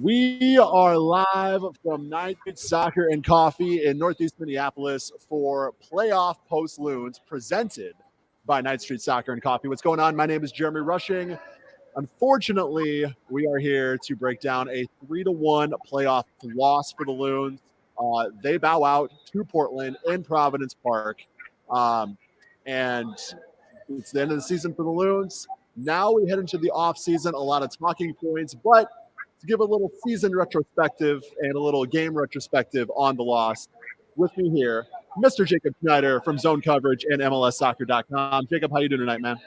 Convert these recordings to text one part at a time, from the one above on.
We are live from Ninth Soccer and Coffee in Northeast Minneapolis for playoff Post Loons presented by Ninth Street Soccer and Coffee. What's going on? My name is Jeremy Rushing. Unfortunately, we are here to break down a 3-1 playoff loss for the Loons. They bow out to Portland in Providence Park. And it's the end of the season for the Loons. Now we head into the offseason, a lot of talking points, but to give a little season retrospective and a little game retrospective on the loss, with me here, Mr. Jacob Schneider from Zone Coverage and MLSsoccer.com. Jacob, how you doing tonight, man?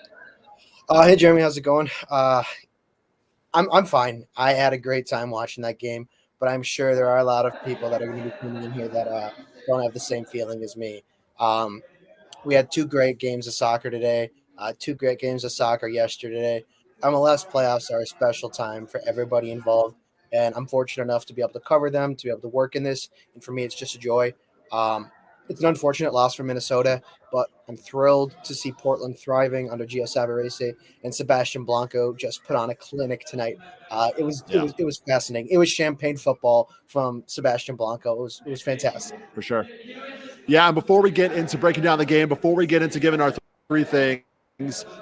Hey, Jeremy, how's it going? I'm fine. I had a great time watching that game, but I'm sure there are a lot of people that are going to be tuning in here that don't have the same feeling as me. We had two great games of soccer today, two great games of soccer yesterday. MLS playoffs are a special time for everybody involved, and I'm fortunate enough to be able to cover them, to be able to work in this, and for me, it's just a joy. It's an unfortunate loss for Minnesota, but I'm thrilled to see Portland thriving under Gio Savarese, and Sebastian Blanco just put on a clinic tonight. It was fascinating. It was champagne football from Sebastian Blanco. It was fantastic. For sure. Yeah, and before we get into breaking down the game, before we get into giving our three things,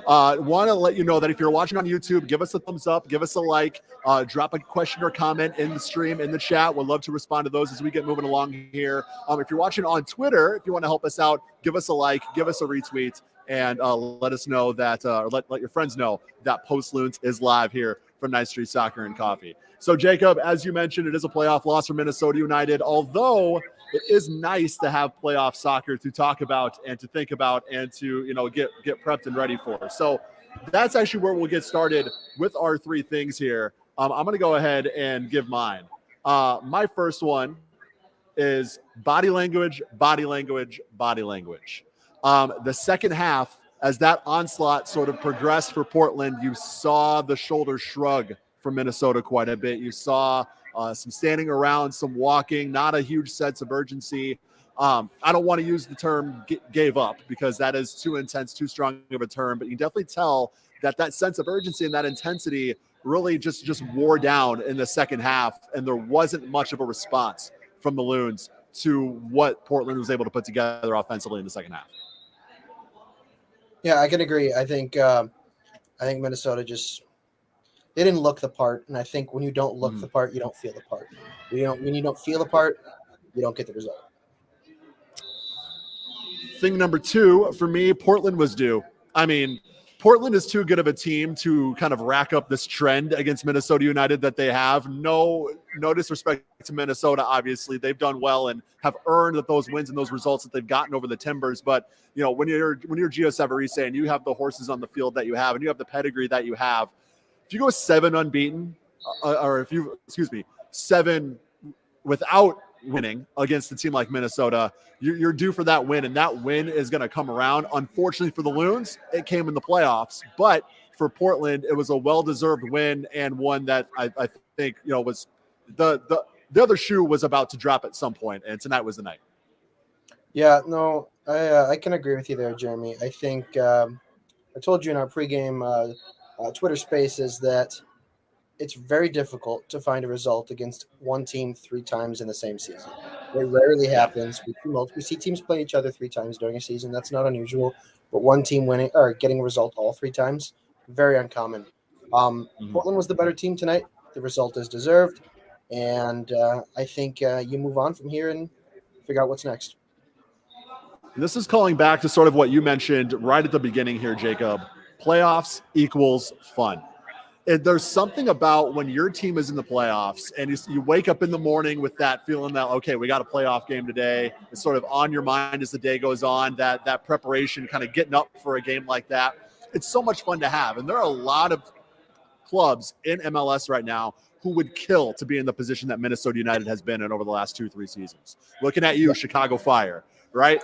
want to let you know that if you're watching on YouTube, give us a thumbs up, give us a like, drop a question or comment in the stream, in the chat. We'd love to respond to those as we get moving along here. If you're watching on Twitter, if you want to help us out, give us a like, give us a retweet, and let us know that, or let your friends know that Post Loons is live here from Ninth Street Soccer and Coffee. So, Jacob, as you mentioned, it is a playoff loss for Minnesota United, although it is nice to have playoff soccer to talk about and to think about and to, get prepped and ready for. So that's actually where we'll get started with our three things here. I'm going to go ahead and give mine. My first one is body language, body language, body language. The second half, as that onslaught sort of progressed for Portland, you saw the shoulder shrug from Minnesota quite a bit. You saw some standing around, some walking, not a huge sense of urgency. I don't want to use the term gave up because that is too intense, too strong of a term, but you can definitely tell that sense of urgency and that intensity really just wore down in the second half, and there wasn't much of a response from the Loons to what Portland was able to put together offensively in the second half. Yeah, I can agree. I think Minnesota they didn't look the part, and I think when you don't look the part, you don't feel the part. When you don't feel the part, you don't get the result. Thing number two, for me, Portland was due. I mean, Portland is too good of a team to kind of rack up this trend against Minnesota United that they have. No disrespect to Minnesota, obviously. They've done well and have earned those wins and those results that they've gotten over the Timbers. But, when you're Gio Savarese and you have the horses on the field that you have and you have the pedigree that you have, if you go 7 unbeaten, seven without winning against a team like Minnesota, you're due for that win, and that win is going to come around. Unfortunately for the Loons, it came in the playoffs, but for Portland, it was a well-deserved win and one that I think was the other shoe was about to drop at some point, and tonight was the night. Yeah, no, I can agree with you there, Jeremy. I think I told you in our pregame Twitter Spaces that it's very difficult to find a result against one team 3 times in the same season. It rarely happens. We see teams play each other 3 times during a season. That's not unusual. But one team winning or getting a result all 3 times, very uncommon. Portland was the better team tonight. The result is deserved. And I think you move on from here and figure out what's next. This is calling back to sort of what you mentioned right at the beginning here, Jacob. Playoffs equals fun. There's something about when your team is in the playoffs and you wake up in the morning with that feeling that, okay, we got a playoff game today. It's sort of on your mind as the day goes on, that preparation, kind of getting up for a game like that. It's so much fun to have. And there are a lot of clubs in MLS right now who would kill to be in the position that Minnesota United has been in over the last 2-3 seasons. Looking at you, Chicago Fire. Right?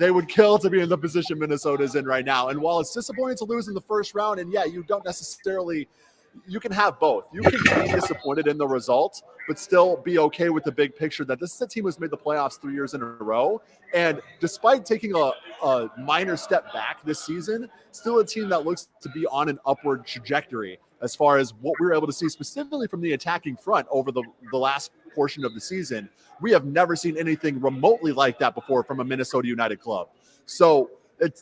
They would kill to be in the position Minnesota's in right now. And while it's disappointing to lose in the first round, and yeah, you don't necessarily, you can have both. You can be disappointed in the result, but still be okay with the big picture that this is a team who's made the playoffs 3 years in a row. And despite taking a minor step back this season, still a team that looks to be on an upward trajectory as far as what we were able to see specifically from the attacking front over the last portion of the season. We have never seen anything remotely like that before from a Minnesota United club. So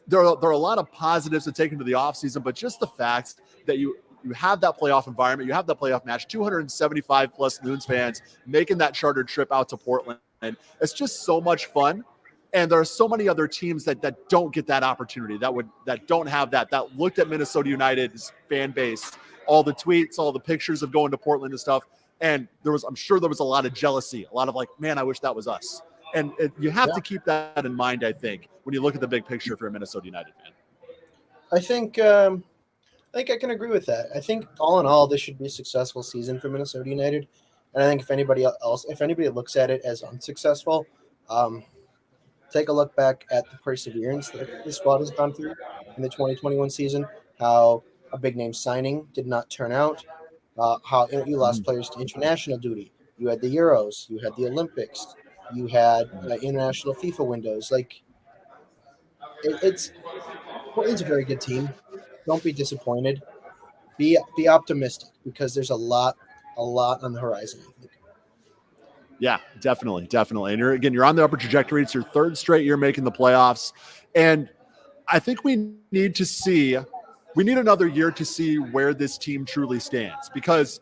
there are a lot of positives to take into the offseason, but just the fact that you have that playoff environment, you have that playoff match, 275 plus Loons fans making that chartered trip out to Portland. And it's just so much fun. And there are so many other teams that don't get that opportunity, that don't have that looked at Minnesota United's fan base, all the tweets, all the pictures of going to Portland and stuff. And I'm sure there was a lot of jealousy, a lot of like, man, I wish that was us. And you have to keep that in mind, I think, when you look at the big picture for a Minnesota United fan. I think I can agree with that. I think all in all, this should be a successful season for Minnesota United. And I think if anybody looks at it as unsuccessful, take a look back at the perseverance that the squad has gone through in the 2021 season, how a big name signing did not turn out, how you lost players to international duty. You had the Euros, you had the Olympics, you had international FIFA windows. Like, Portland's a very good team. Don't be disappointed. Be optimistic, because there's a lot on the horizon, I think. Yeah, definitely. And you're on the upper trajectory. It's your third straight year making the playoffs. And I think we need another year to see where this team truly stands, because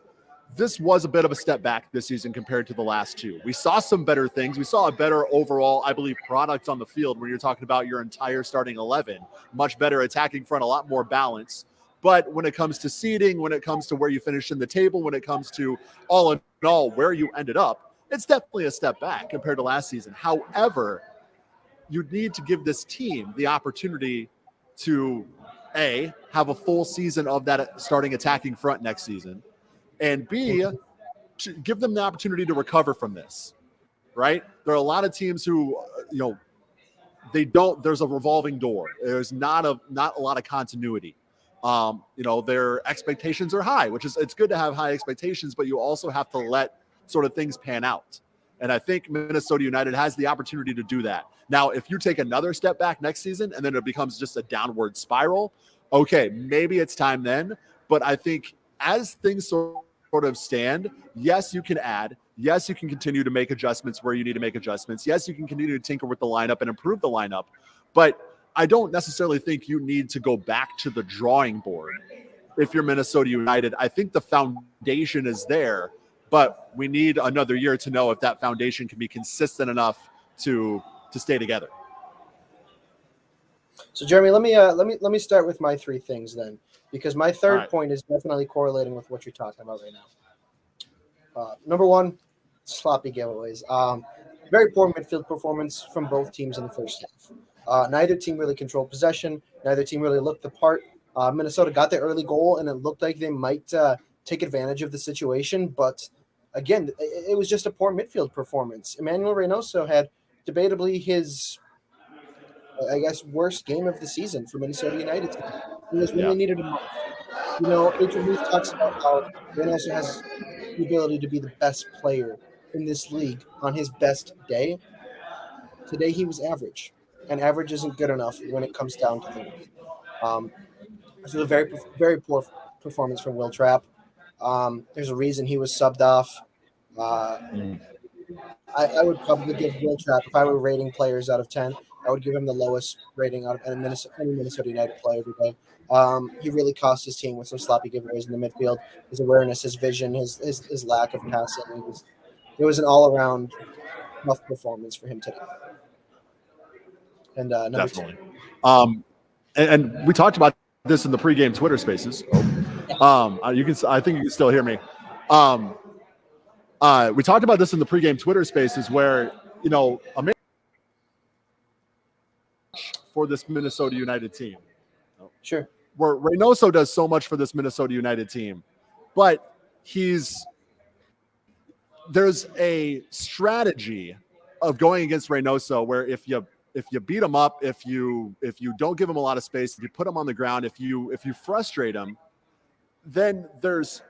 this was a bit of a step back this season compared to the last two. We saw some better things. We saw a better overall, I believe, product on the field when you're talking about your entire starting 11. Much better attacking front, a lot more balance. But when it comes to seeding, when it comes to where you finish in the table, when it comes to all in all where you ended up, it's definitely a step back compared to last season. However, you need to give this team the opportunity to, A, have a full season of that starting attacking front next season, and B, to give them the opportunity to recover from this, right? There are a lot of teams who, there's a revolving door. There's not a lot of continuity. Their expectations are high, it's good to have high expectations, but you also have to let sort of things pan out. And I think Minnesota United has the opportunity to do that. Now, if you take another step back next season and then it becomes just a downward spiral, okay, maybe it's time then. But I think as things sort of stand, yes, you can add. Yes, you can continue to make adjustments where you need to make adjustments. Yes, you can continue to tinker with the lineup and improve the lineup. But I don't necessarily think you need to go back to the drawing board if you're Minnesota United. I think the foundation is there, but we need another year to know if that foundation can be consistent enough to stay together. So, Jeremy, let me start with my three things then, because my third point is definitely correlating with what you're talking about right now. Number one, sloppy giveaways. Very poor midfield performance from both teams in the first half. Neither team really controlled possession. Neither team really looked the part. Minnesota got the early goal, and it looked like they might take advantage of the situation. But again, it was just a poor midfield performance. Emmanuel Reynoso had debatably his, I guess, worst game of the season for Minnesota United. It was when they needed him most. Adrian Heath talks about how Reynoso has the ability to be the best player in this league on his best day. Today he was average, and average isn't good enough when it comes down to things. This was a very, very poor performance from Will Trapp. There's a reason he was subbed off. I would probably give Will Trapp, if I were rating players out of 10, I would give him the lowest rating out of any Minnesota United player today. He really cost his team with some sloppy giveaways in the midfield. His awareness, his vision, his lack of passing. It was an all-around tough performance for him today. And number definitely. And we talked about this in the pregame Twitter Spaces. I think you can still hear me. We talked about this in the pregame Twitter Spaces, where for this Minnesota United team. Sure. Where Reynoso does so much for this Minnesota United team, but there's a strategy of going against Reynoso where if you beat him up, if you don't give him a lot of space, if you put him on the ground, if you frustrate him, then there's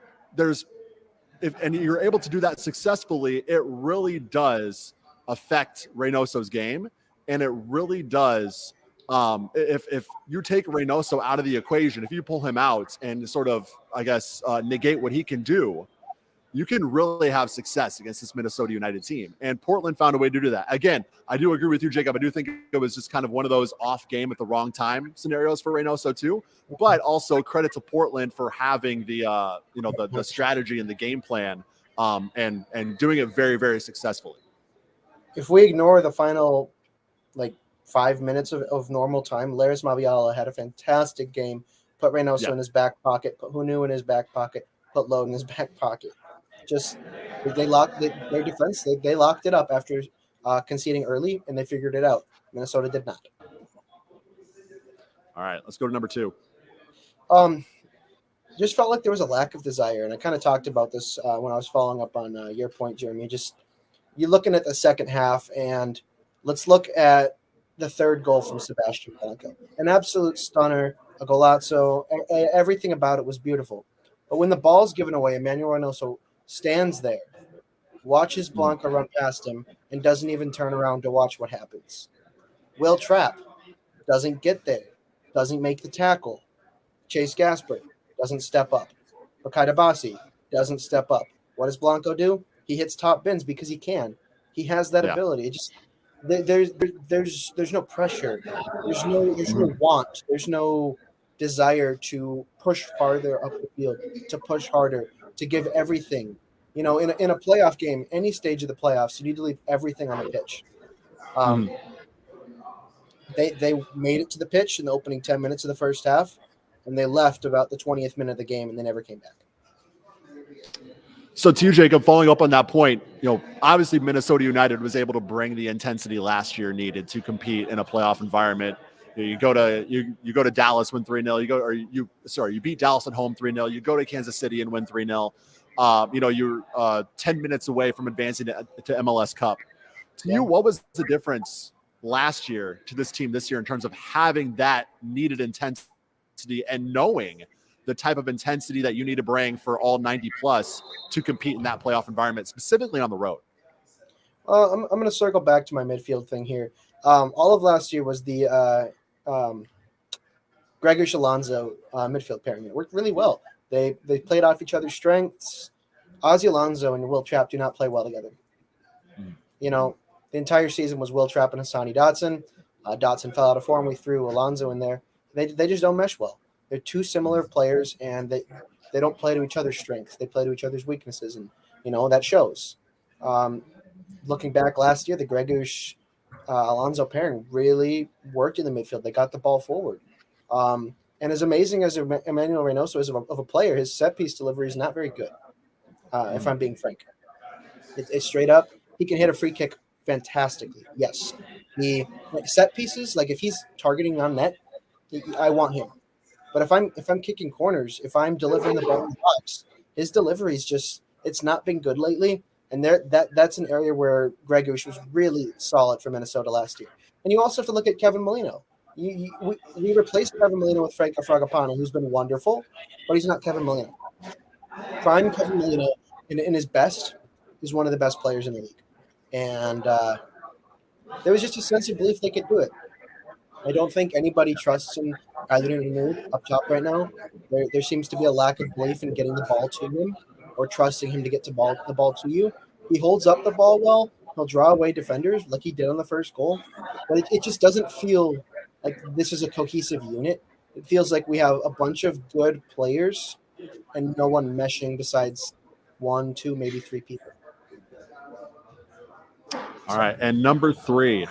if and you're able to do that successfully, it really does affect Reynoso's game, and it really does. If you take Reynoso out of the equation, if you pull him out and sort of, I guess, negate what he can do, you can really have success against this Minnesota United team. And Portland found a way to do that. Again, I do agree with you, Jacob. I do think it was just kind of one of those off game at the wrong time scenarios for Reynoso too. But also credit to Portland for having the the strategy and the game plan, and doing it very, very successfully. If we ignore the final 5 minutes of normal time, Laris Mabiala had a fantastic game. Put Reynoso in his back pocket, put Hunu in his back pocket, put Lowe in his back pocket. Just they locked their defense. They locked it up after conceding early, and they figured it out. Minnesota did not. All right, let's go to number 2. Just felt like there was a lack of desire, and I kind of talked about this when I was following up on your point, Jeremy. Just you're looking at the second half, and let's look at the third goal from Sebastian Blanco. An absolute stunner, a golazo. Everything about it was beautiful. But when the ball's given away, Emmanuel Reynoso stands there, watches Blanco run past him, and doesn't even turn around to watch what happens. Will Trapp doesn't get there, doesn't make the tackle. Chase Gasper doesn't step up. Bakaida Bassi doesn't step up. What does Blanco do? He hits top bins because he can. He has that ability. It just there's no pressure. There's no want. There's no desire to push farther up the field, to push harder, to give everything. In a playoff game, any stage of the playoffs, you need to leave everything on the pitch. They made it to the pitch in the opening 10 minutes of the first half, and they left about the 20th minute of the game, and they never came back. So to you, Jacob, following up on that point, obviously Minnesota United was able to bring the intensity last year needed to compete in a playoff environment. You go to Dallas, win 3-0. You beat Dallas at home 3-0. You go to Kansas City and win 3-0. You're 10 minutes away from advancing to MLS Cup. To you, what was the difference last year to this team this year in terms of having that needed intensity and knowing the type of intensity that you need to bring for all 90 plus to compete in that playoff environment, specifically on the road? I'm going to circle back to my midfield thing here. All of last year was the Gregor Alonso midfield pairing. It worked really well. They played off each other's strengths. Ozzy Alonso and Will Trapp do not play well together. The entire season was Will Trapp and Hassani Dotson. Dotson fell out of form. We threw Alonso in there. They just don't mesh well. They're two similar players, and they don't play to each other's strengths. They play to each other's weaknesses, and that shows. Looking back last year, the Gregorish Alonso pairing really worked in the midfield. They got the ball forward. And as amazing as Emmanuel Reynoso is of a player, his set-piece delivery is not very good, if I'm being frank. It's straight up. He can hit a free kick fantastically, yes. The set pieces, if he's targeting on net, I want him. But if I'm kicking corners, if I'm delivering the ball in the box, his delivery is just it's not been good lately. And that's an area where Gregorish was really solid for Minnesota last year. And you also have to look at Kevin Molino. We replaced Kevin Molino with Franco Fragapane, who's been wonderful, but he's not Kevin Molino. Prime Kevin Molino in his best is one of the best players in the league. And there was just a sense of belief they could do it. I don't think anybody trusts in Adrian Mood up top right now. There seems to be a lack of belief in getting the ball to him or trusting him to get the ball to you. He holds up the ball well. He'll draw away defenders like he did on the first goal. But it just doesn't feel like this is a cohesive unit. It feels like we have a bunch of good players and no one meshing besides 1, 2, maybe 3 people. All right, and number 3.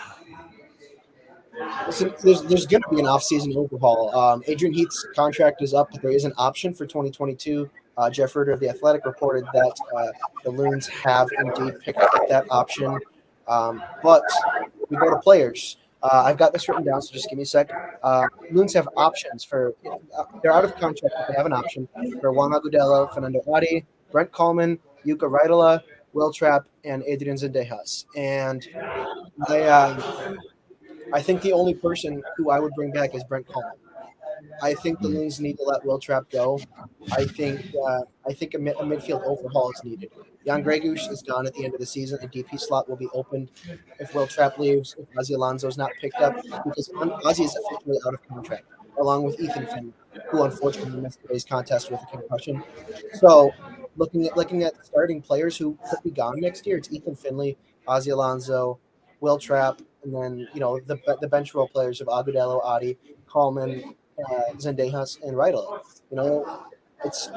Listen, there's going to be an off-season overhaul. Adrian Heath's contract is up, but there is an option for 2022. Jeff Ruder of The Athletic reported that the Loons have indeed picked up that option. But we go to players. I've got this written down, so just give me a sec. Loons have options for they're out of contract, but they have an option for Juan Agudelo, Fernando Adi, Brent Coleman, Yuka Raitola, Will Trapp, and Adrian Zendejas. And I think the only person who I would bring back is Brent Coleman. I think the Loons need to let Will Trapp go. I think a midfield overhaul is needed. Jan Gregush is gone at the end of the season. A DP slot will be opened if Will Trapp leaves, if Ozzy Alonso is not picked up, because Ozzy is officially out of contract, along with Ethan Finn, who unfortunately missed today's contest with a concussion. So, looking at starting players who could be gone next year, it's Ethan Finley, Ozzy Alonso, Will Trapp, and then the bench role players of Agudelo, Adi, Coleman, Zendejas, and Riddle. You know, it's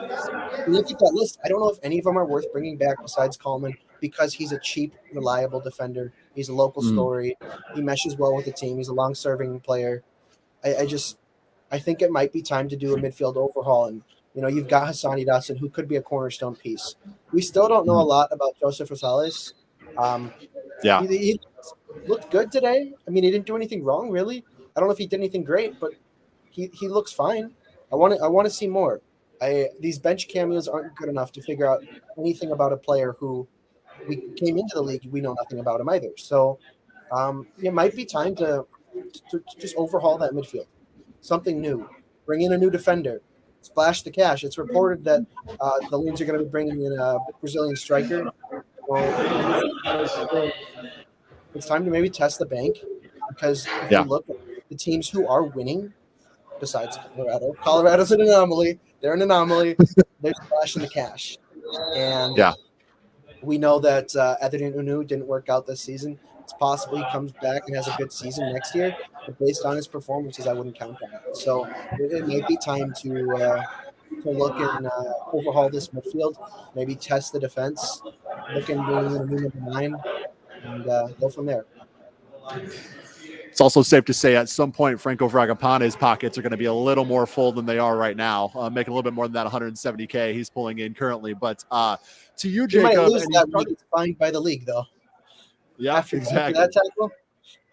look at that list. I don't know if any of them are worth bringing back besides Coleman because he's a cheap, reliable defender. He's a local story. He meshes well with the team. He's a long-serving player. I think it might be time to do a midfield overhaul. And you've got Hassani Dotson, who could be a cornerstone piece. We still don't know a lot about Joseph Rosales. He looked good today. I mean, he didn't do anything wrong, really. I don't know if he did anything great, but he looks fine. I want to see more. These bench cameos aren't good enough to figure out anything about a player who we came into the league. We know nothing about him either. So it might be time to just overhaul that midfield. Something new. Bring in a new defender. Splash the cash. It's reported that the Loons are going to be bringing in a Brazilian striker. So it's time to maybe test the bank because if you look at the teams who are winning, besides Colorado's an anomaly. They're an anomaly. They're splashing the cash. And we know that Etherton Unu didn't work out this season. It's possible he comes back and has a good season next year, but based on his performances, I wouldn't count on it. So it might be time to look and overhaul this midfield, maybe test the defense, look and bring in a new number 9, and go from there. It's also safe to say at some point Franco Fragapane's pockets are going to be a little more full than they are right now, making a little bit more than that $170K he's pulling in currently. But to you, Jacob, he might lose that when it's fined by the league, though. Yeah, exactly. After that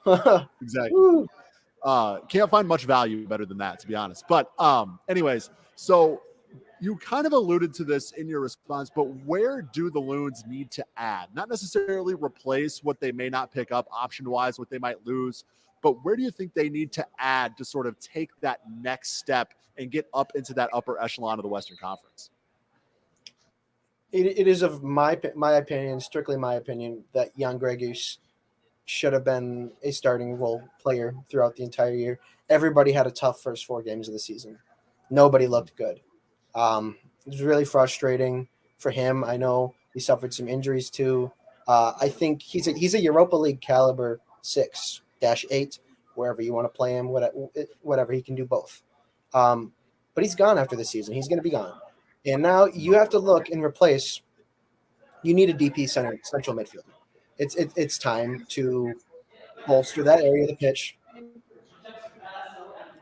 tackle? Exactly. Can't find much value better than that, to be honest. But anyways, so you kind of alluded to this in your response, but where do the Loons need to add? Not necessarily replace what they may not pick up option-wise, what they might lose, but where do you think they need to add to sort of take that next step and get up into that upper echelon of the Western Conference? It is of my opinion, strictly my opinion, that Jan Gregush should have been a starting role player throughout the entire year. Everybody had a tough first 4 games of the season. Nobody looked good. It was really frustrating for him. I know he suffered some injuries too. I think he's a Europa League caliber 6-8, wherever you want to play him, whatever, he can do both. But he's gone after the season. He's going to be gone. And now you have to look and replace. You need a DP central midfielder. It's time to bolster that area of the pitch.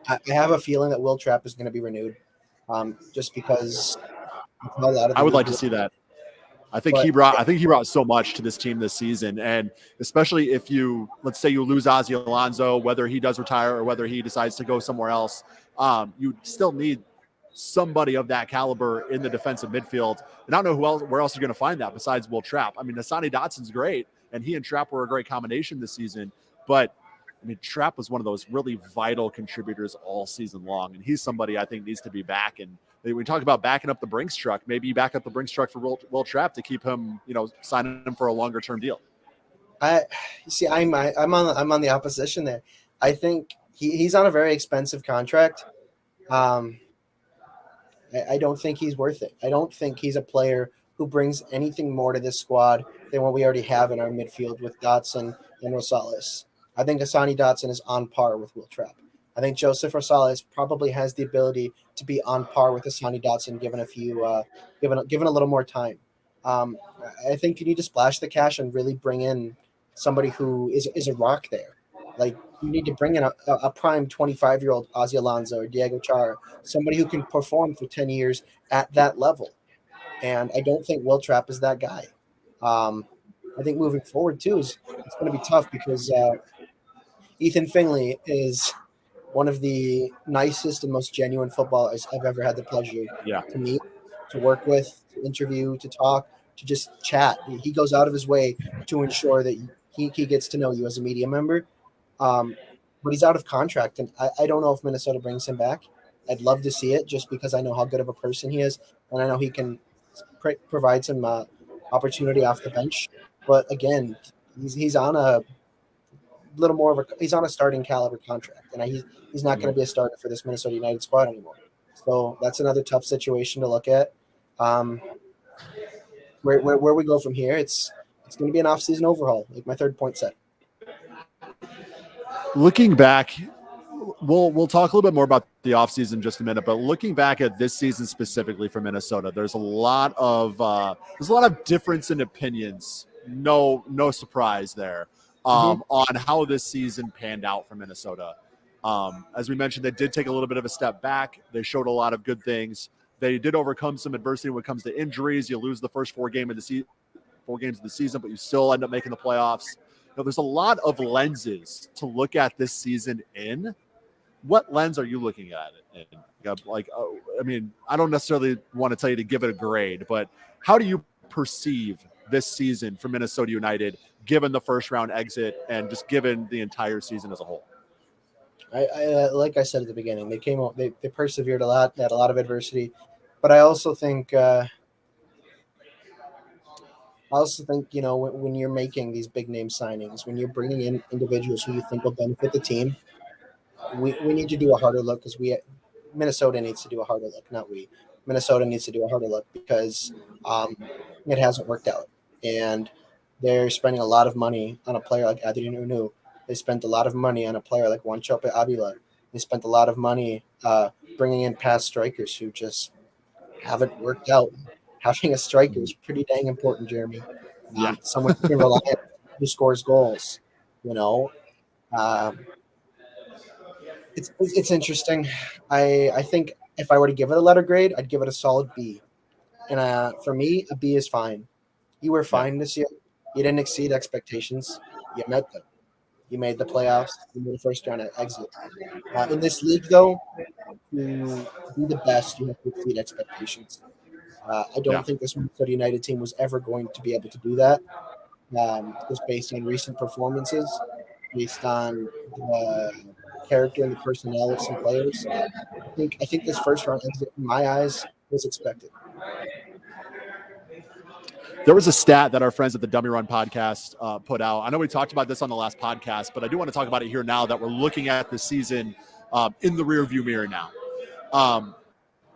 I have a feeling that Will Trapp is going to be renewed, just because I would like to see that. I think he brought so much to this team this season, and especially if let's say you lose Ozzy Alonso, whether he does retire or whether he decides to go somewhere else, you still need somebody of that caliber in the defensive midfield. And I don't know where else you're going to find that besides Will Trapp. I mean, Hassani Dotson's great, and he and Trapp were a great combination this season. But I mean, Trapp was one of those really vital contributors all season long, and he's somebody I think needs to be back. And we talk about backing up the Brinks truck. Maybe you back up the Brinks truck for Will Trapp to keep him, signing him for a longer term deal. I'm on the opposition there. I think he's on a very expensive contract. I don't think he's worth it. I don't think he's a player who brings anything more to this squad than what we already have in our midfield with Dotson and Rosales. I think Hassani Dotson is on par with Will Trapp. I think Joseph Rosales probably has the ability to be on par with Hassani Dotson given a little more time. I think you need to splash the cash and really bring in somebody who is a rock there. Like, you need to bring in a prime 25-year-old Ozzy Alonso or Diego Chara, somebody who can perform for 10 years at that level. And I don't think Will Trapp is that guy. I think moving forward, too, it's going to be tough because Ethan Finley is one of the nicest and most genuine footballers I've ever had the pleasure to meet, to work with, to interview, to talk, to just chat. He goes out of his way to ensure that he gets to know you as a media member. But he's out of contract, and I don't know if Minnesota brings him back. I'd love to see it just because I know how good of a person he is, and I know he can provide some opportunity off the bench. But again, he's on a little more of a he's on a starting caliber contract, and he's not going to be a starter for this Minnesota United squad anymore. So that's another tough situation to look at. Where we go from here, it's going to be an off-season overhaul, like my third point said. Looking back, we'll talk a little bit more about the offseason in just a minute, but looking back at this season specifically for Minnesota, there's a lot of difference in opinions. No surprise there on how this season panned out for Minnesota. As we mentioned, they did take a little bit of a step back. They showed a lot of good things. They did overcome some adversity when it comes to injuries. You lose the first 4 games of the season, but you still end up making the playoffs. There's a lot of lenses to look at this season in. What lens are you looking at it in? I don't necessarily want to tell you to give it a grade, but how do you perceive this season for Minnesota United, given the first round exit and just given the entire season as a whole? I like I said at the beginning, they came out, they persevered a lot, they had a lot of adversity, but I also think when you're making these big name signings, when you're bringing in individuals who you think will benefit the team, we need to do a harder look because Minnesota needs to do a harder look, not we. Minnesota needs to do a harder look because it hasn't worked out, and they're spending a lot of money on a player like Adrien Hunou. They spent a lot of money on a player like Wanchope Avila. They spent a lot of money bringing in past strikers who just haven't worked out. Having a striker is pretty dang important, Jeremy. Someone who can rely on, who scores goals. It's interesting. I think if I were to give it a letter grade, I'd give it a solid B. And for me, a B is fine. You were fine this year. You didn't exceed expectations. You met them. You made the playoffs. You made the first round exit. In this league, though, to be the best, you have to exceed expectations. I don't think this Minnesota United team was ever going to be able to do that, just based on recent performances, based on the character and the personnel of some players. I think this first round exit, in my eyes, was expected. There was a stat that our friends at the Dummy Run podcast put out. I know we talked about this on the last podcast, but I do want to talk about it here now that we're looking at the season in the rearview mirror now.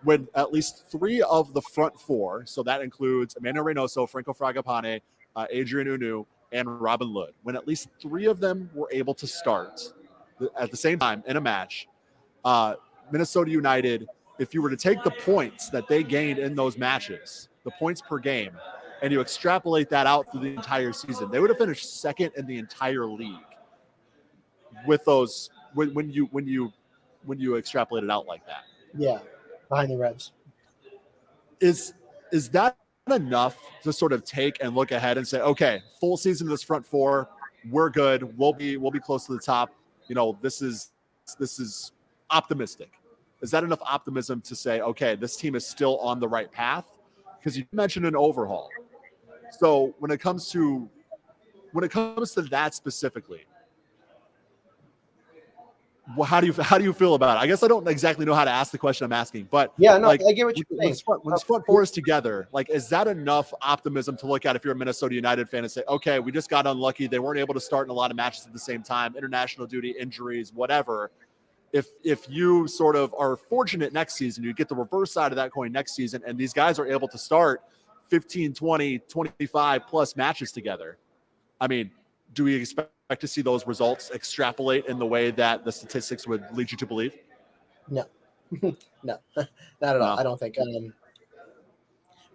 When at least 3 of the front 4, so that includes Emmanuel Reynoso, Franco Fragapane, Adrien Hunou, and Robin Lod, when at least 3 of them were able to start at the same time in a match, Minnesota United, if you were to take the points that they gained in those matches, the points per game, and you extrapolate that out through the entire season, they would have finished second in the entire league with those when you extrapolate it out like that. Yeah, behind the Revs. Is that enough to sort of take and look ahead and say, okay, full season of this front 4, we're good. We'll be close to the top. This is optimistic. Is that enough optimism to say, okay, this team is still on the right path? Because you mentioned an overhaul. So when it comes to that specifically, well, how do you feel about it? I guess I don't exactly know how to ask the question I'm asking, but I get what you're saying. When this front 4 is together, is that enough optimism to look at if you're a Minnesota United fan and say, okay, we just got unlucky. They weren't able to start in a lot of matches at the same time, international duty, injuries, whatever. If you sort of are fortunate next season, you get the reverse side of that coin next season, and these guys are able to start 15, 20, 25 plus matches together. I mean, do we expect to see those results extrapolate in the way that the statistics would lead you to believe? No, no, not at all. I don't think.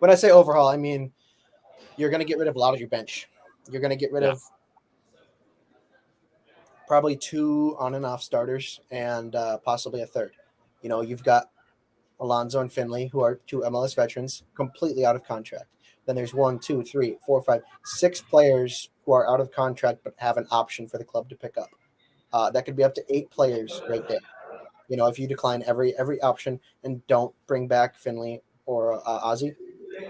When I say overhaul, I mean you're going to get rid of a lot of your bench. You're going to get rid of probably 2 on and off starters and possibly a third. You've got Alonso and Finley, who are 2 MLS veterans, completely out of contract. Then there's 1, 2, 3, 4, 5, 6 players who are out of contract but have an option for the club to pick up. That could be up to 8 players right there. If you decline every option and don't bring back Finley or Ozzy,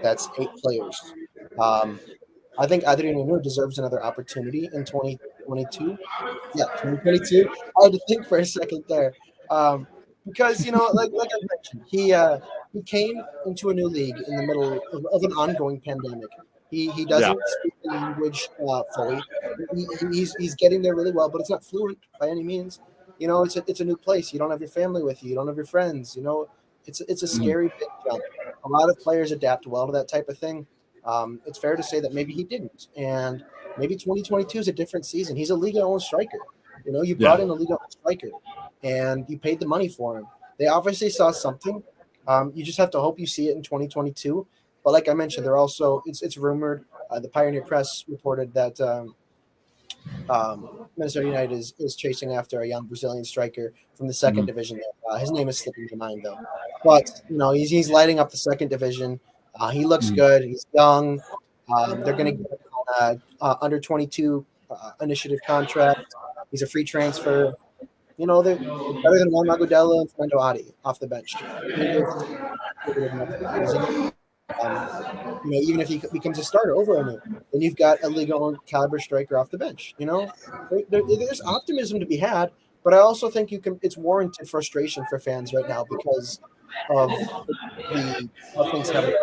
that's 8 players. I think Adrien Hunou deserves another opportunity in 2022. Yeah, 2022. I had to think for a second there. because like I mentioned, he came into a new league in the middle of an ongoing pandemic. He Yeah. doesn't speak the language fully. He's getting there really well, but it's not fluent by any means. It's a new place. You don't have your family with you. You don't have your friends. It's a scary big jump. A lot of players adapt well to that type of thing. It's fair to say that maybe he didn't, and maybe 2022 is a different season. He's a league-owned striker. You brought in a league-owned striker, and you paid the money for him. They obviously saw something. You just have to hope you see it in 2022. But like I mentioned, they're also it's rumored. The Pioneer Press reported that Minnesota United is chasing after a young Brazilian striker from the second division. His name is slipping my mind though, but he's lighting up the second division. He looks good. He's young. They're going to get him on under 22 initiative contract. He's a free transfer. They're better than Juan Magudela and Fernando Adi off the bench. Even if he becomes a starter over a new, then you've got a league-owned caliber striker off the bench. There's optimism to be had, but I also think it's warranted frustration for fans right now because of how things haven't.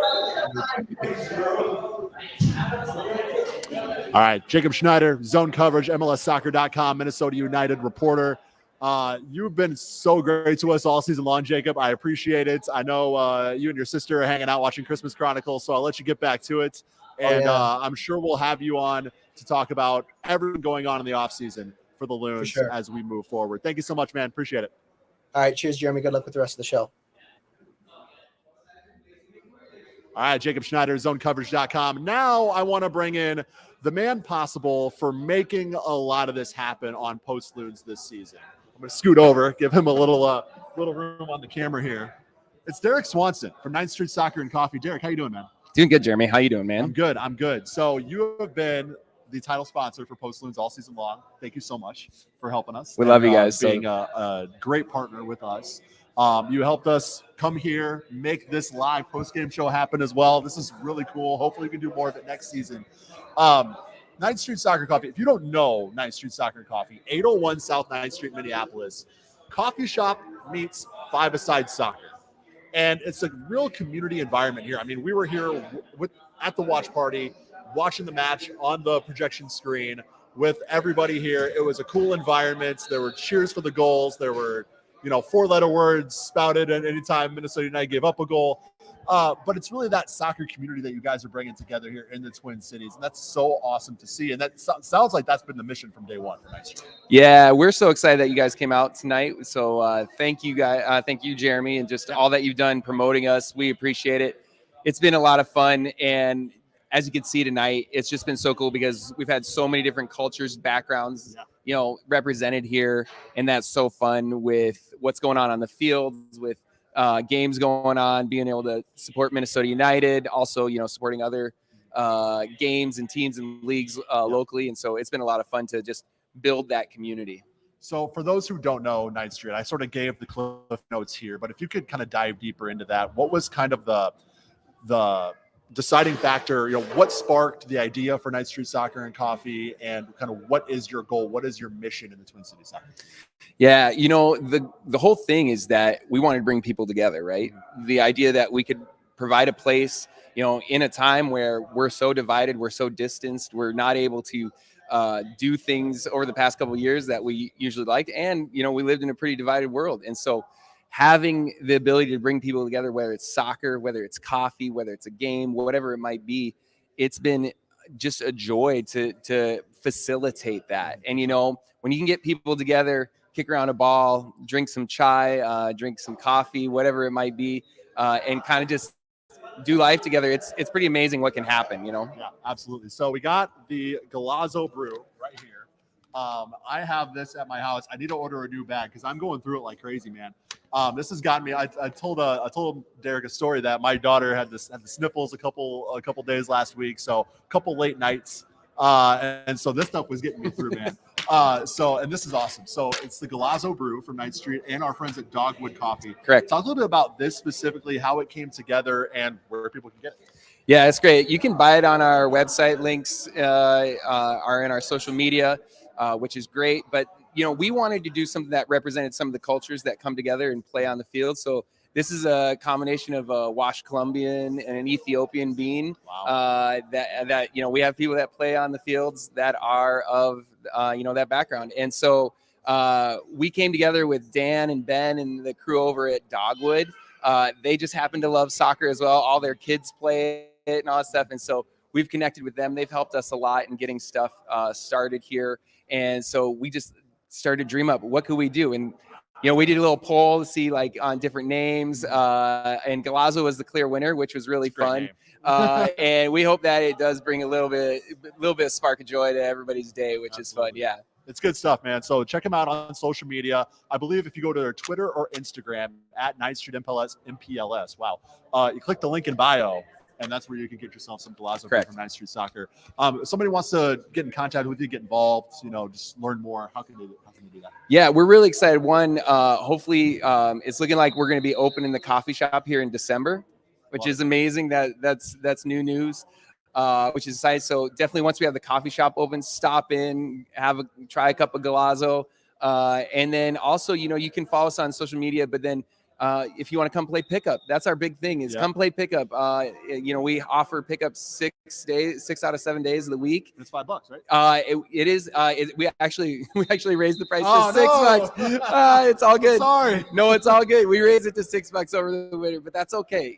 All right, Jacob Schneider, Zone Coverage, MLSsoccer.com, Minnesota United reporter. You've been so great to us all season long, Jacob. I appreciate it. I know you and your sister are hanging out watching Christmas Chronicles, so I'll let you get back to it. And I'm sure we'll have you on to talk about everything going on in the offseason for the Loons as we move forward. Thank you so much, man. Appreciate it. All right, cheers, Jeremy. Good luck with the rest of the show. All right, Jacob Schneider, zonecoverage.com. Now I want to bring in the man possible for making a lot of this happen on Post Loons this season. I'm going to scoot over, give him a little room on the camera here. It's Derek Swanson from 9th Street Soccer and Coffee. Derek, how you doing, man? Doing good, Jeremy. How you doing, man? I'm good. So you have been the title sponsor for Post Loons all season long. Thank you so much for helping us. We love you guys. Being a great partner with us. You helped us come here, make this live post-game show happen as well. This is really cool. Hopefully we can do more of it next season. 9th Street Soccer Coffee. If you don't know 9th Street Soccer Coffee, 801 South 9th Street, Minneapolis. Coffee shop meets five-a-side soccer. And it's a real community environment here. I mean, we were here at the watch party, watching the match on the projection screen with everybody here. It was a cool environment. There were cheers for the goals. There were four-letter words spouted at any time Minnesota United gave up a goal. But it's really that soccer community that you guys are bringing together here in the Twin Cities. And that's so awesome to see. And that sounds like that's been the mission from day one for Ninth Street. Yeah, we're so excited that you guys came out tonight. So thank you, guys. Thank you, Jeremy, and just all that you've done promoting us. We appreciate it. It's been a lot of fun. And as you can see tonight, it's just been so cool because we've had so many different cultures, backgrounds, represented here. And that's so fun with what's going on the fields, with games going on, being able to support Minnesota United, also, supporting other games and teams and leagues locally. And so it's been a lot of fun to just build that community. So for those who don't know 9th Street, I sort of gave the cliff notes here, but if you could kind of dive deeper into that, what was kind of the deciding factor, what sparked the idea for 9th Street Soccer and Coffee, and kind of what is your goal? What is your mission in the Twin Cities Soccer? Yeah, the whole thing is that we wanted to bring people together, right? The idea that we could provide a place, in a time where we're so divided, we're so distanced, we're not able to do things over the past couple of years that we usually liked. And, we lived in a pretty divided world. And so having the ability to bring people together, whether it's soccer, whether it's coffee, whether it's a game, whatever it might be, it's been just a joy to facilitate that. And, when you can get people together, kick around a ball, drink some chai, drink some coffee, whatever it might be, and kind of just do life together, it's pretty amazing what can happen, Yeah, absolutely. So we got the Galazzo brew right here. I have this at my house. I need to order a new bag because I'm going through it like crazy, man. This has gotten me. I told Derek a story that my daughter had the sniffles a couple days last week, so a couple late nights, and so this stuff was getting me through, man. And this is awesome. So it's the Galazzo brew from 9th Street and our friends at Dogwood Coffee. Correct. Talk a little bit about this specifically, how it came together, and where people can get it. Yeah, it's great. You can buy it on our website. Links are in our social media, which is great. But, we wanted to do something that represented some of the cultures that come together and play on the field. So this is a combination of a Wash Colombian and an Ethiopian bean. Wow. That we have people that play on the fields that are of that background, and so we came together with Dan and Ben and the crew over at Dogwood. They just happen to love soccer as well. All their kids play it and all that stuff, and so we've connected with them. They've helped us a lot in getting stuff started here, and so we just started to dream up what could we do. And we did a little poll to see like on different names, and Galazzo was the clear winner, which was really fun. And we hope that it does bring a little bit of spark of joy to everybody's day, which is fun. Yeah. It's good stuff, man. So check them out on social media. I believe if you go to their Twitter or Instagram at 9th Street MPLS. Wow. You click the link in bio, and that's where you can get yourself some Galazzo from 9th Street Soccer. If somebody wants to get in contact with you, get involved, just learn more, how can they do that? Yeah, we're really excited. One, hopefully it's looking like we're going to be opening the coffee shop here in December, which is amazing. That's new news. Which is exciting. So definitely once we have the coffee shop open, stop in, try a cup of Galazzo. And then also, you can follow us on social media, but then if you want to come play pickup, that's our big thing is come play pickup. We offer pickup 6 out of 7 days of the week. It's $5, right? It is. We actually raised the price to $6. It's all good. Sorry. No, it's all good. We raised it to $6 over the winter, but that's okay.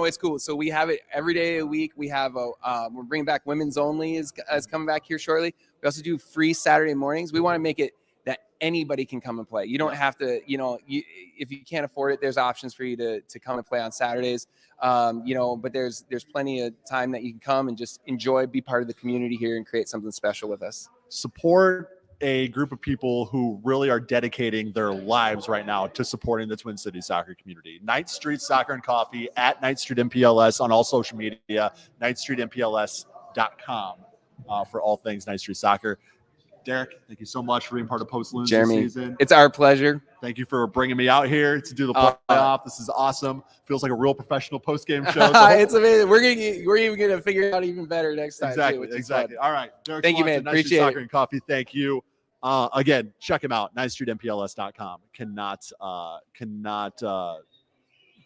It's cool. So we have it every day a week. We have we're bringing back women's only is coming back here shortly. We also do free Saturday mornings. We want to make it that anybody can come and play. You don't have to, if you can't afford it, there's options for you to come and play on Saturdays. But there's plenty of time that you can come and just enjoy, be part of the community here and create something special with us. Support a group of people who really are dedicating their lives right now to supporting the Twin Cities soccer community. 9th Street Soccer and Coffee at 9th Street MPLS on all social media, 9thstreetmpls.com for all things 9th Street Soccer. Derek, thank you so much for being part of Post Loons this season. It's our pleasure. Thank you for bringing me out here to do the playoff. This is awesome. Feels like a real professional post-game show. It's amazing. We're even gonna figure it out even better next time. Exactly. All right. Derek, thank you, man. Appreciate it. Soccer and Coffee. Thank you. Again, check him out. 9thstreetmpls.com. Cannot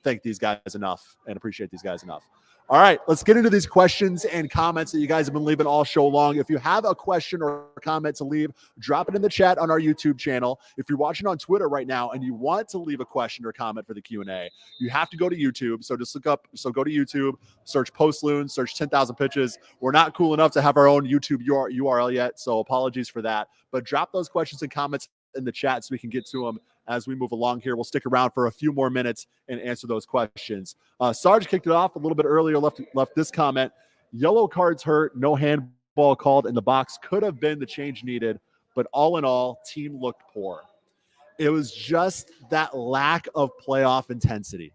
thank these guys enough and appreciate these guys enough. All right, let's get into these questions and comments that you guys have been leaving all show long. If you have a question or comment to leave, drop it in the chat on our YouTube channel. If you're watching on Twitter right now and you want to leave a question or comment for the Q&A, you have to go to YouTube. So go to YouTube, search Post Loons, search 10,000 Pitches. We're not cool enough to have our own YouTube URL yet, so apologies for that. But drop those questions and comments in the chat so we can get to them as we move along here. We'll stick around for a few more minutes and answer those questions. Sarge kicked it off a little bit earlier, left this comment. Yellow cards hurt, no handball called in the box. Could have been the change needed, but all in all, team looked poor. It was just that lack of playoff intensity.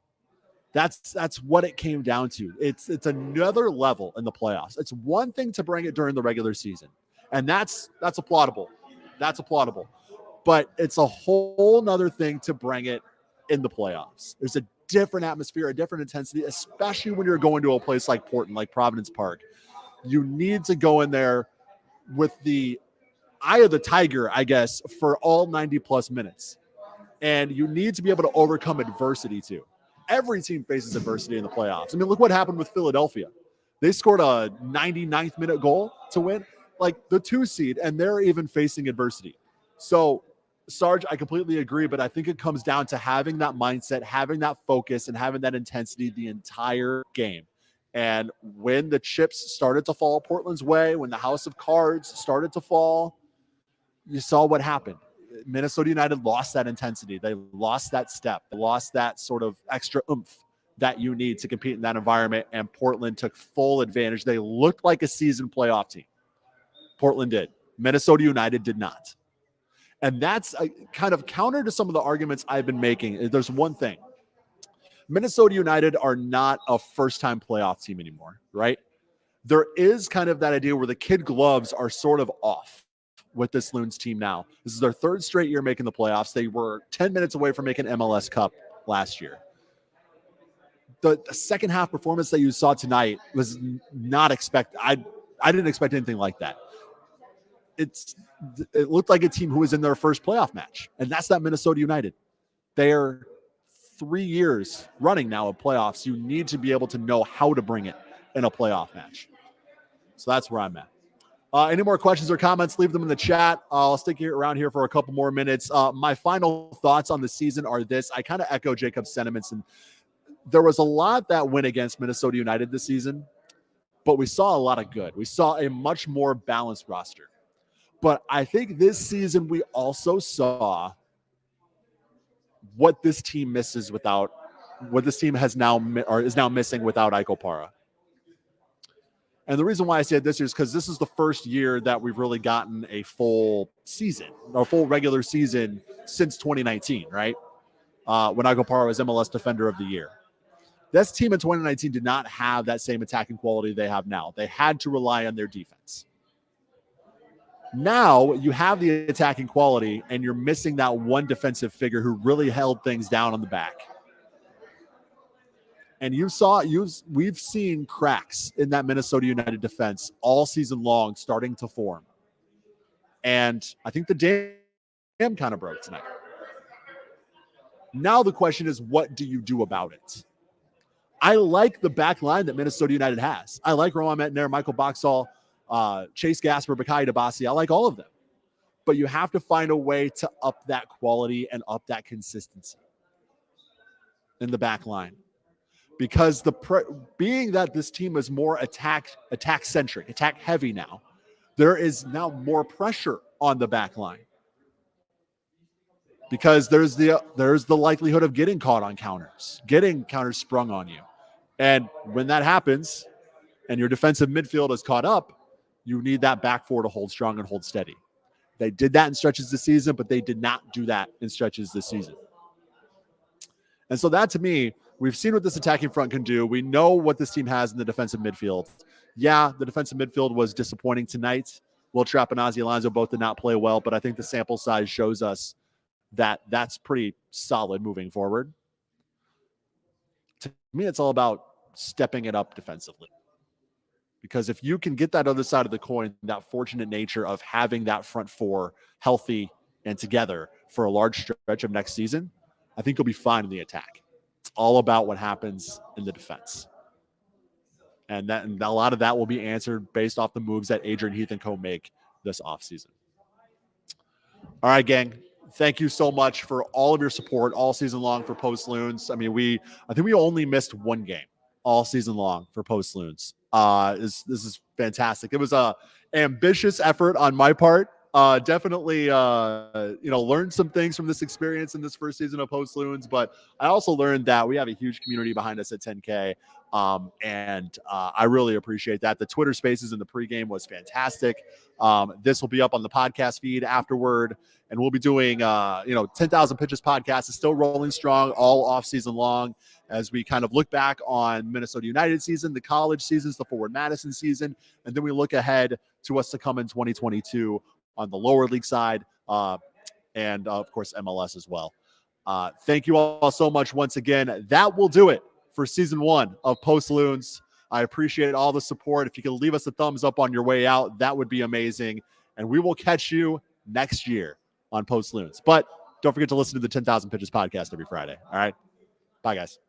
That's what it came down to. It's another level in the playoffs. It's one thing to bring it during the regular season, and that's applaudable. That's applaudable. But it's a whole nother thing to bring it in the playoffs. There's a different atmosphere, a different intensity, especially when you're going to a place like Portland, like Providence Park. You need to go in there with the eye of the tiger, I guess, for all 90-plus minutes. And you need to be able to overcome adversity, too. Every team faces adversity in the playoffs. I mean, look what happened with Philadelphia. They scored a 99th minute goal to win, like the 2 seed, and they're even facing adversity. So, Sarge, I completely agree, but I think it comes down to having that mindset, having that focus, and having that intensity the entire game. And when the chips started to fall Portland's way, when the house of cards started to fall, you saw what happened. Minnesota United lost that intensity. They lost that step. They lost that sort of extra oomph that you need to compete in that environment, and Portland took full advantage. They looked like a seasoned playoff team. Portland did. Minnesota United did not. And that's a kind of counter to some of the arguments I've been making. There's one thing. Minnesota United are not a first-time playoff team anymore, right? There is kind of that idea where the kid gloves are sort of off with this Loons team now. This is their 3rd straight year making the playoffs. They were 10 minutes away from making MLS Cup last year. The second half performance that you saw tonight was not expected. I didn't expect anything like that. it looked like a team who was in their first playoff match, and that's that Minnesota United. They're 3 years running now of playoffs. You need to be able to know how to bring it in a playoff match. So that's where I'm at. Any more questions or comments, leave them in the chat. I'll stick around here for a couple more minutes. My final thoughts on the season are this. I kind of echo Jacob's sentiments, and there was a lot that went against Minnesota United this season, but we saw a lot of good. We saw a much more balanced roster. But I think this season we also saw what this team misses without, what this team has now or is now missing without Iko Para. And the reason why I said this is because this is the first year that we've really gotten a full season, or full regular season since 2019, right? When Iko Para was MLS Defender of the Year. This team in 2019 did not have that same attacking quality they have now. They had to rely on their defense. Now you have the attacking quality, and you're missing that one defensive figure who really held things down on the back. And we've seen cracks in that Minnesota United defense all season long starting to form. And I think the dam kind of broke tonight. Now the question is, what do you do about it? I like the back line that Minnesota United has. I like Roman Metner, Michael Boxall, Chase Gasper, Bakayi Dabasi. I like all of them. But you have to find a way to up that quality and up that consistency in the back line. Because being that this team is more attack-centric, attack-heavy now, there is now more pressure on the back line. Because there's the likelihood of getting caught on counters, getting counters sprung on you. And when that happens and your defensive midfield is caught up, you need that back four to hold strong and hold steady. They did that in stretches this season, but they did not do that in stretches this season. And so that, to me, we've seen what this attacking front can do. We know what this team has in the defensive midfield. Yeah, the defensive midfield was disappointing tonight. Will Trapp and Ozzy Alonso both did not play well, but I think the sample size shows us that that's pretty solid moving forward. To me, it's all about stepping it up defensively. Because if you can get that other side of the coin, that fortunate nature of having that front four healthy and together for a large stretch of next season, I think you'll be fine in the attack. It's all about what happens in the defense. And a lot of that will be answered based off the moves that Adrian Heath and co make this offseason. All right, gang. Thank you so much for all of your support all season long for Post Loons. I mean, I think we only missed one game all season long for Post Loons. This is fantastic. It was a ambitious effort on my part. Definitely, learned some things from this experience in this first season of Post Loons, but I also learned that we have a huge community behind us at 10K. And I really appreciate that. The Twitter Spaces in the pregame was fantastic. This will be up on the podcast feed afterward, and we'll be doing, 10,000 Pitches podcast is still rolling strong all off season long as we kind of look back on Minnesota United season, the college seasons, the Forward Madison season, and then we look ahead to what's to come in 2022 on the lower league side, and of course MLS as well. Thank you all so much once again. That will do it for season 1 of Post Loons. I appreciate all the support. If you can leave us a thumbs up on your way out, that would be amazing. And we will catch you next year on Post Loons. But don't forget to listen to the 10,000 Pitches podcast every Friday. All right. Bye, guys.